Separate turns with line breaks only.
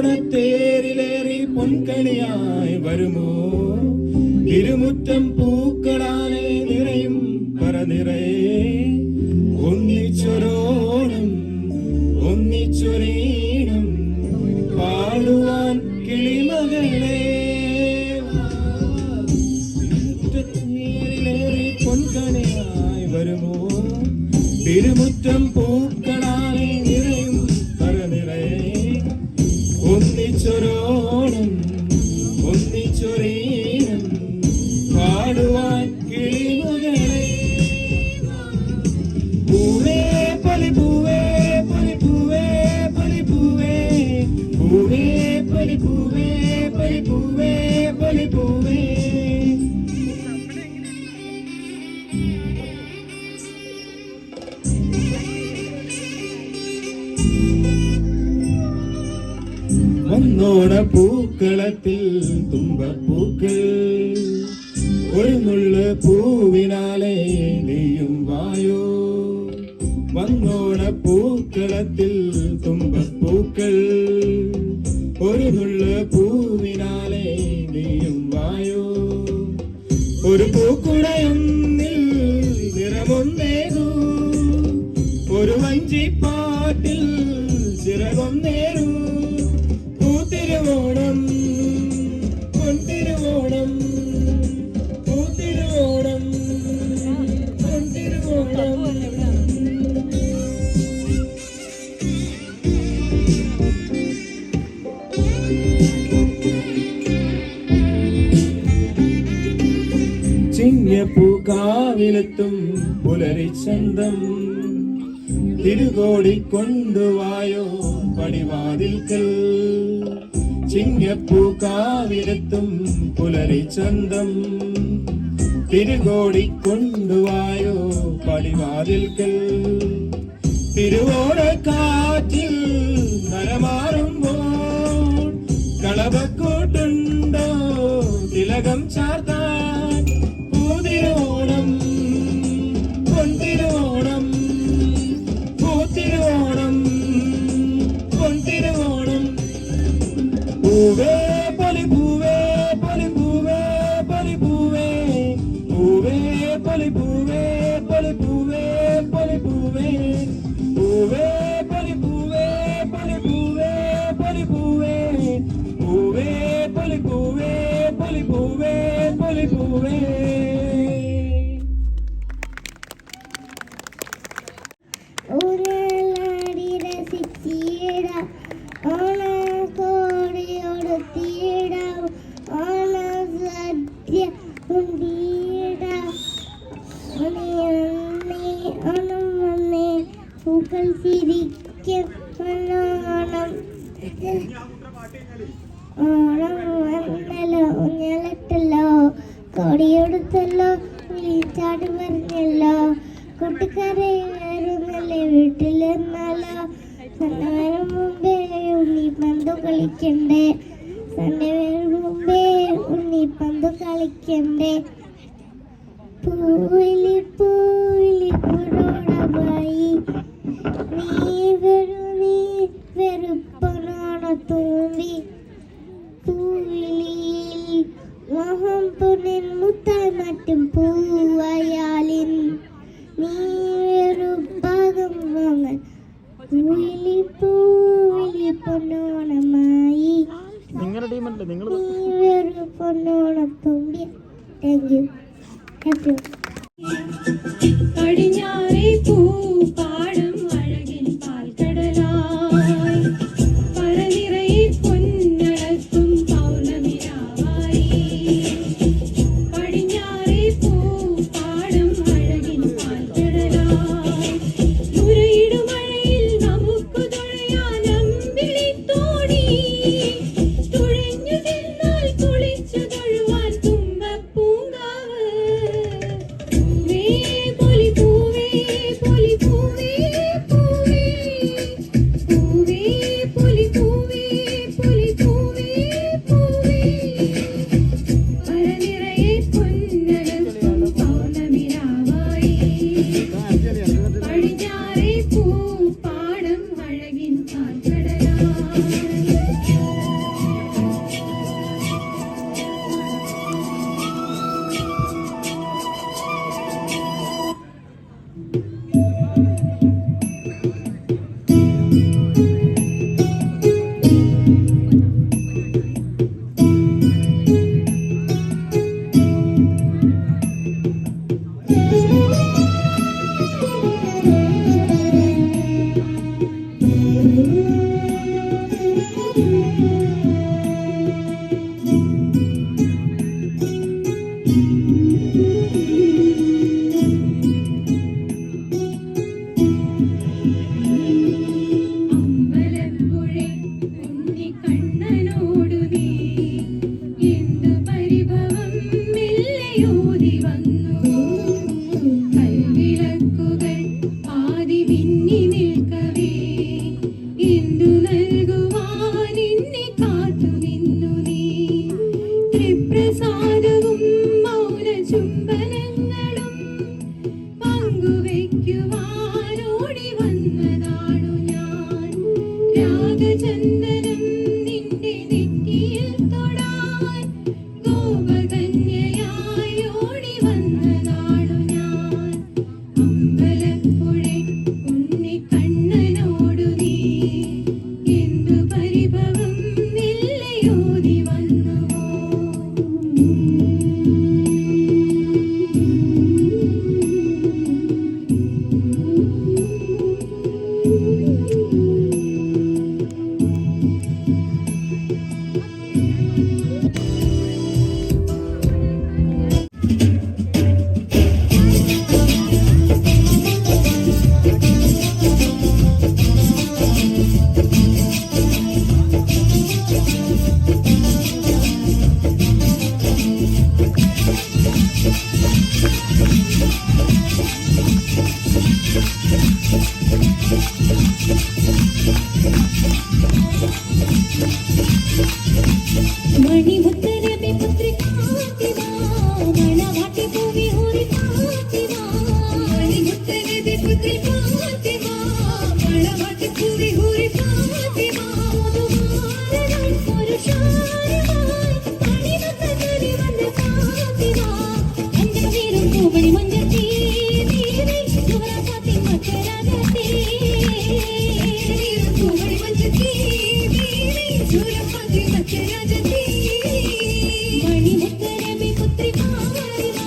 തിരുവോണത്തേരിലേറി പൊൻകണിയായി വരുമോ തിരുമുറ്റം പൂക്കളാലെ നിറയും പറനിറയെ ഒന്നിച്ചൊരോണം ഒന്നിച്ചൊരീണം പാടുവാൻ കിളിമകളെ തിരുമുറ്റത്തേരിലേറി പൊൻകണിയായി വരുമോ തിരുമുറ്റം പൂക്കളാലെ നിറയും പറനിറയെ ഒന്നിച്ചൊരോണം ഒന്നിച്ചൊരീണം പാടുവാൻ കിളിമകളെ പൂവേ പലിപൂവേ പലിപൂവേ പലിപൂവേ പൂവേ പലിപൂവേ പലിപൂവേ പലിപൂവേ വന്നോണ പൂക്കളത്തിൽ തുമ്പപ്പൂക്കൾ ഒരു നുള്ള് പൂവിനാലെ നീയും വായോ വന്നോണ പൂക്കളത്തിൽ തുമ്പപ്പൂക്കൾ ഒരു നുള്ള് പൂവിനാലെ നീയും വായോ ഒരു പൂക്കുടയൊന്നിൽ നിറമൊന്നേകൂ ഒരു വഞ്ചിപ്പാട്ടിൽ ചിറകൊന്നേരൂ പൂത്തിരുവോണം പൊൻതിരുവോണം പൂത്തിരുവോണം പൊൻതിരുവോണം ചിങ്ങപ്പൂക്കാവിലെത്തും പുലരിച്ചന്തം തിരുകോടിക്കൊണ്ടുവായോ പടിവാതിൽക്കൽ ചിങ്ങപ്പൂക്കാവിലെത്തും പുലരിച്ചന്തം തിരുകോടിക്കൊണ്ടുവായോ പടിവാതിൽക്കൽ തിരുവോണക്കാറ്റിൽ നരമാറുമ്പോൾ കളവക്കൂട്ടുണ്ടോ തിലകം ചാർത്താൻ പൂതിരുവോണം പൊൻതിരുവോണം പൂത്തിരുവോണം പൊൻതിരുവോണം പൂവേ പലിപൂവേ പലിപൂവേ പലിപൂവേ പൂവേ പലിപൂവേ പലിപൂവേ പലിപൂവേ പൂവേ പലിപൂവേ പലിപൂവേ പലിപൂവേ പൂവേ പലിപൂവേ പലിപൂവേ പലിപൂവേ
പൂക്കൾ ചിരിക്കും ഓണം വന്നല്ലോ ഊഞ്ഞാലിട്ടല്ലോ കൊടിയെടുത്തല്ലോ വിളിച്ചാട് പറഞ്ഞല്ലോ കൂട്ടുകാരെ വരുന്നല്ലേ വീട്ടിലെന്നാലോ സന്നേരം മുമ്പേ ഉണ്ണി പന്ത് കളിക്കണ്ടേ സൺഡേ വരും മുമ്പേ ഉണ്ണിപ്പന്ത് കളിക്കണ്ടേ. പൂവിലി പൂവിലി പുരോടമായി നീ വെറുപ്പനാണ തോന്നി. പൂവിളിയിൽ മോഹം പൊന്നിൻ മുത്തായി മറ്റും പൂവയാലിൻ നീ വെറുപ്പാകം വാങ്ങൽ. പൂവിലി പൂവിലി പൊന്നോണമായി നീ വെറുപ്പൊന്നോണത്തുമ്പി. Thank you. ഹാപ്പി.
പടിഞ്ഞാറേ പൂപ്പാടം അഴകിൻ പാൽക്കടലായി പരനിറയെ പൊന്നടത്തും പൗർണമിരാവായി. പടിഞ്ഞാറേ പൂപ്പാടം അഴകിൻ പാൽക്കടലായി മുരയിടും മഴയിൽ നമുക്കു തുഴയാൻ അമ്പിളിത്തോണി. തുഴഞ്ഞു ചെന്നാൽ കുളിച്ചു തൊഴുവാൻ തുമ്പപ്പൂങ്കാവ്. പടിഞ്ഞാറേ പൂപ്പാടം അഴകിൻ പാൽക്കടലായി. അമ്പലപ്പുഴേ ഉണ്ണിക്കണ്ണനോടു നീ എന്തു പരിഭവം മെല്ലെയോതി വന്നു. കൽവിളക്കുകൾ ആദി വിന്നി നിൽക്കവേ എന്തു നൽകുവാൻ എന്നെ കാത്തു നിന്നു നീ. ത്രിപ്രസാദവും മൗന ചുംബനങ്ങളും പങ്കുവയ്ക്കുവാനോടി വന്നതാണു ഞാൻ. രാഗചന്ദനം നിന്റെ നെറ്റിയിൽ തൊടാൻ ഗോപകന്യയായി ഓടി വന്നതാണു ഞാൻ. അമ്പലപ്പുഴേ ഉണ്ണിക്കണ്ണനോടു നീ എന്തു പരിഭവം മെല്ലെയോതി വന്നുവോ. മണിമുത്തരമേ പുത്രി കാത്തിവാ മണവാട്ടി പൂവി ഹോറി കാത്തിവാ. മണിമുത്തരമേ പുത്രി കാത്തിവാ മണവാട്ടി പൂവി ഹോറി കാത്തിവാ. ഒരു ശാരമായി മണിമുത്തരമേ വന്ന് കാത്തിവാ. അഞ്ചൽ വീരും പൂവണി മഞ്ചൽ തീരി യുവരാജാത്തി മറ്റരാജാത്തി. വീരും പൂവണി മഞ്ചൽ തീരി യുവരാജാത്തി മറ്റരാജാത്തി. മണിമുത്തരമേ പുത്രി കാത്തിവാ